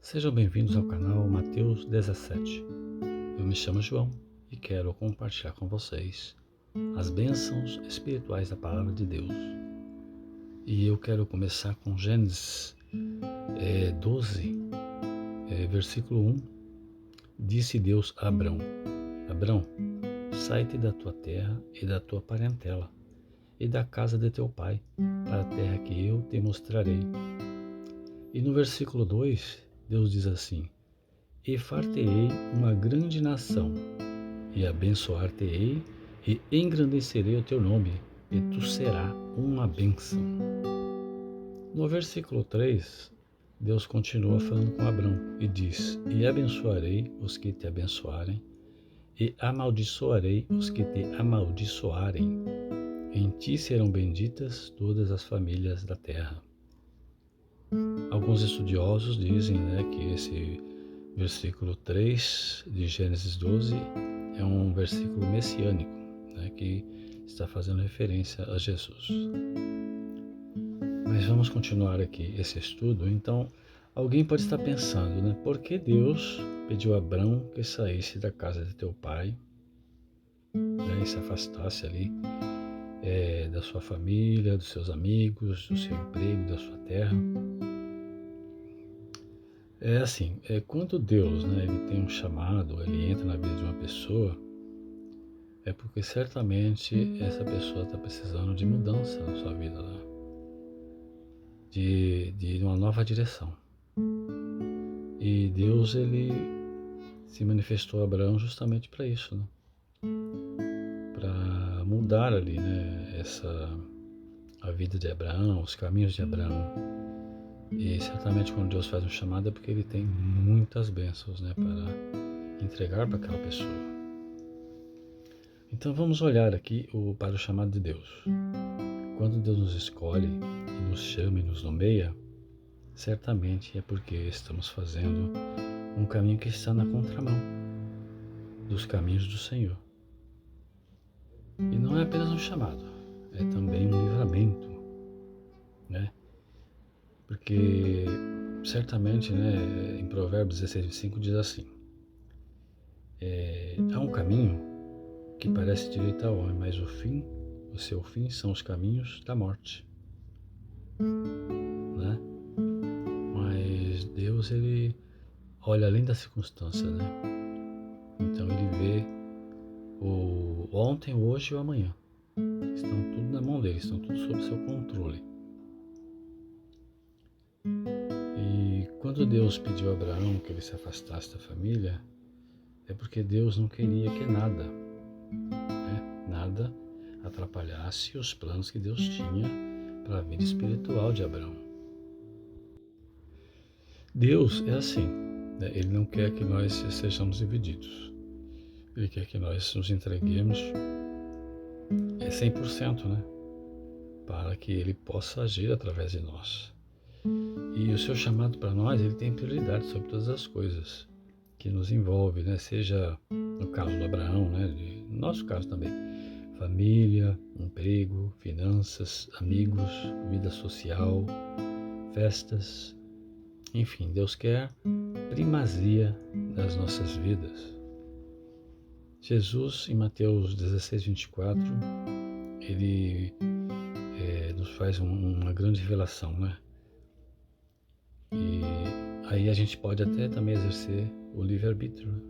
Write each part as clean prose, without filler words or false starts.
Sejam bem-vindos ao canal Mateus 17. Eu me chamo João e quero compartilhar com vocês as bênçãos espirituais da Palavra de Deus. E eu quero começar com Gênesis 12, versículo 1. Disse Deus a Abrão: Abrão, sai-te da tua terra e da tua parentela e da casa de teu pai, para a terra que eu te mostrarei. E no versículo 2, Deus diz assim: E far-te-ei uma grande nação, e abençoar-te-ei, e engrandecerei o teu nome, e tu serás uma bênção. No versículo 3, Deus continua falando com Abrão e diz: E abençoarei os que te abençoarem, e amaldiçoarei os que te amaldiçoarem. Em ti serão benditas todas as famílias da terra. Alguns estudiosos dizem que esse versículo 3 de Gênesis 12 é um versículo messiânico, que está fazendo referência a Jesus. Mas vamos continuar aqui esse estudo. Então, alguém pode estar pensando, por que Deus pediu a Abrão que saísse da casa de teu pai, e se afastasse ali da sua família, dos seus amigos, do seu emprego, da sua terra? É assim, quando Deus ele tem um chamado, ele entra na vida de uma pessoa, é porque certamente essa pessoa está precisando de mudança na sua vida, de uma nova direção. E Deus ele se manifestou a Abraão justamente para isso, para mudar ali, a vida de Abraão, os caminhos de Abraão. E certamente quando Deus faz um chamado é porque ele tem muitas bênçãos, para entregar para aquela pessoa. Então vamos olhar aqui para o chamado de Deus. Quando Deus nos escolhe e nos chama e nos nomeia, certamente é porque estamos fazendo um caminho que está na contramão dos caminhos do Senhor. E não é apenas um chamado, é também um livramento, Porque certamente, em Provérbios 16:5 diz assim: há um caminho que parece direito ao homem, mas o seu fim são os caminhos da morte. Mas Deus, ele olha além da circunstância, Então ele vê o ontem, o hoje e o amanhã. Estão tudo na mão dele, estão tudo sob seu controle. E quando Deus pediu a Abraão que ele se afastasse da família, é porque Deus não queria que nada atrapalhasse os planos que Deus tinha para a vida espiritual de Abraão. Deus é assim, Ele não quer que nós sejamos divididos. Ele quer que nós nos entreguemos 100%, para que Ele possa agir através de nós. E o seu chamado para nós, Ele tem prioridade sobre todas as coisas que nos envolve, seja no caso do Abraão, no nosso caso também, família, emprego, finanças, amigos, vida social, festas, enfim, Deus quer primazia nas nossas vidas. Jesus, em Mateus 16:24, ele nos faz uma grande revelação, E aí a gente pode até também exercer o livre-arbítrio.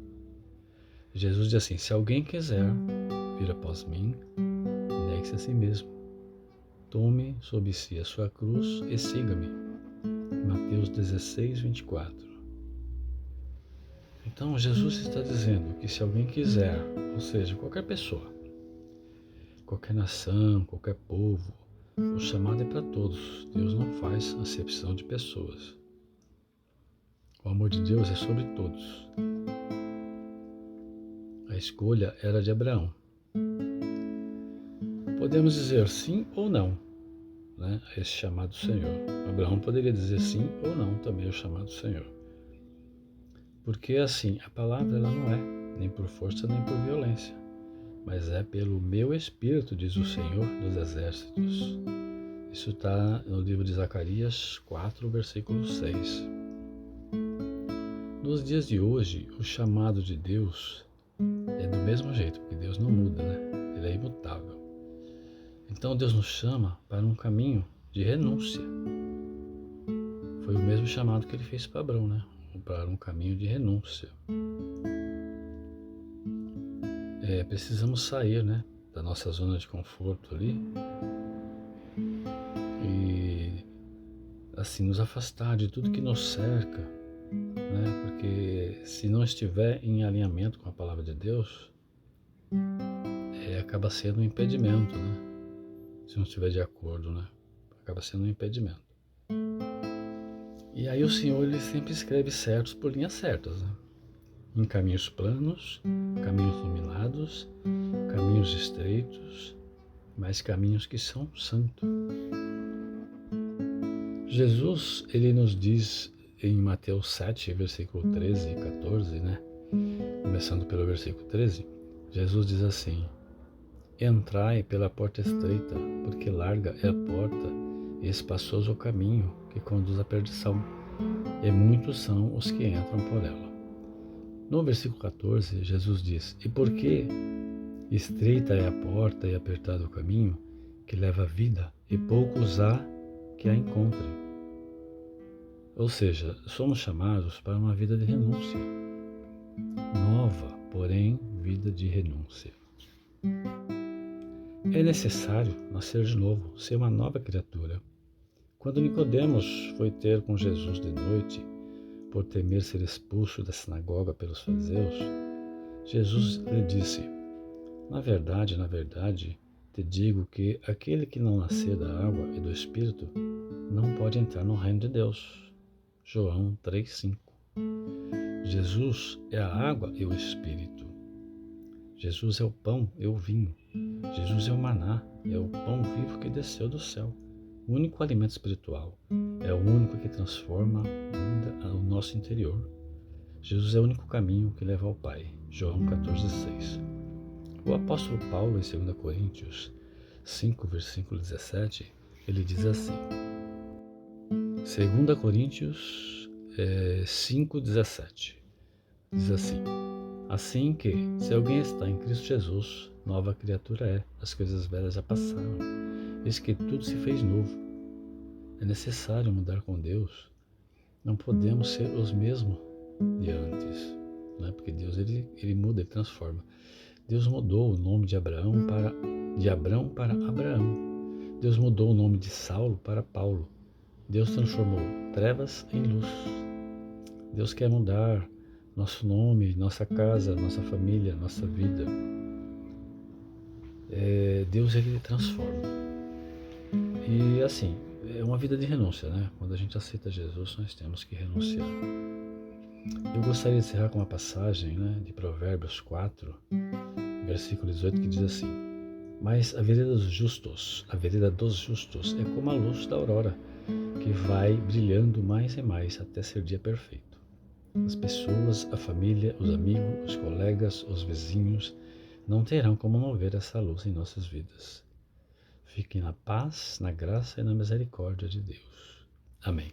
Jesus diz assim: se alguém quiser vir após mim, negue-se a si mesmo. Tome sobre si a sua cruz e siga-me. Mateus 16:24. Então Jesus está dizendo que se alguém quiser, ou seja, qualquer pessoa, qualquer nação, qualquer povo, o chamado é para todos. Deus não faz acepção de pessoas. O amor de Deus é sobre todos. A escolha era de Abraão. Podemos dizer sim ou não, a esse chamado do Senhor. Abraão poderia dizer sim ou não também ao chamado do Senhor. Porque assim, a palavra ela não é nem por força nem por violência, mas é pelo meu Espírito, diz o Senhor dos Exércitos. Isso está no livro de Zacarias 4, versículo 6. nos dias de hoje, o chamado de Deus é do mesmo jeito, porque Deus não muda, né? Ele é imutável. Então Deus nos chama para um caminho de renúncia. Foi o mesmo chamado que ele fez para Abrão, né? Para um caminho de renúncia. Precisamos sair, né, da nossa zona de conforto ali e assim nos afastar de tudo que nos cerca, né? Porque se não estiver em alinhamento com a palavra de Deus, acaba sendo um impedimento, né? Se não estiver de acordo, né? Acaba sendo um impedimento. E aí o Senhor, ele sempre escreve certos por linhas certas, né? Em caminhos planos, caminhos iluminados, caminhos estreitos, mas caminhos que são santos. Jesus, ele nos diz em Mateus 7, versículo 13 e 14, né? Começando pelo versículo 13, Jesus diz assim: Entrai pela porta estreita, porque larga é a porta e espaçoso o caminho que conduz à perdição, e muitos são os que entram por ela. No versículo 14, Jesus diz: E porque estreita é a porta e apertado o caminho que leva à vida, e poucos há que a encontrem. Ou seja, somos chamados para uma vida de renúncia. Nova, porém, vida de renúncia. É necessário nascer de novo, ser uma nova criatura. Quando Nicodemos foi ter com Jesus de noite, por temer ser expulso da sinagoga pelos fariseus, Jesus lhe disse: na verdade, te digo que aquele que não nascer da água e do Espírito não pode entrar no reino de Deus. João 3,5. Jesus é a água e o Espírito. Jesus é o pão e o vinho. Jesus é o maná, é o pão vivo que desceu do céu. O único alimento espiritual. É o único que transforma, muda o nosso interior. Jesus é o único caminho que leva ao Pai. João 14,6. O apóstolo Paulo, em 2 Coríntios 5, versículo 17, ele diz assim, 2 Coríntios 5, 17, diz assim: Assim que, se alguém está em Cristo Jesus, nova criatura é, as coisas velhas já passaram, eis que tudo se fez novo. É necessário mudar com Deus, não podemos ser os mesmos de antes, né? Porque Deus ele muda, ele transforma. Deus mudou o nome de Abrão para Abraão. Deus mudou o nome de Saulo para Paulo. Deus transformou trevas em luz. Deus quer mudar nosso nome, nossa casa, nossa família, nossa vida. Deus ele transforma. E assim, é uma vida de renúncia, né? Quando a gente aceita Jesus, nós temos que renunciar. Eu gostaria de encerrar com uma passagem, né, de Provérbios 4, versículo 18, que diz assim: Mas a vereda dos justos é como a luz da aurora, que vai brilhando mais e mais até ser dia perfeito. As pessoas, a família, os amigos, os colegas, os vizinhos não terão como não ver essa luz em nossas vidas. Fiquem na paz, na graça e na misericórdia de Deus. Amém.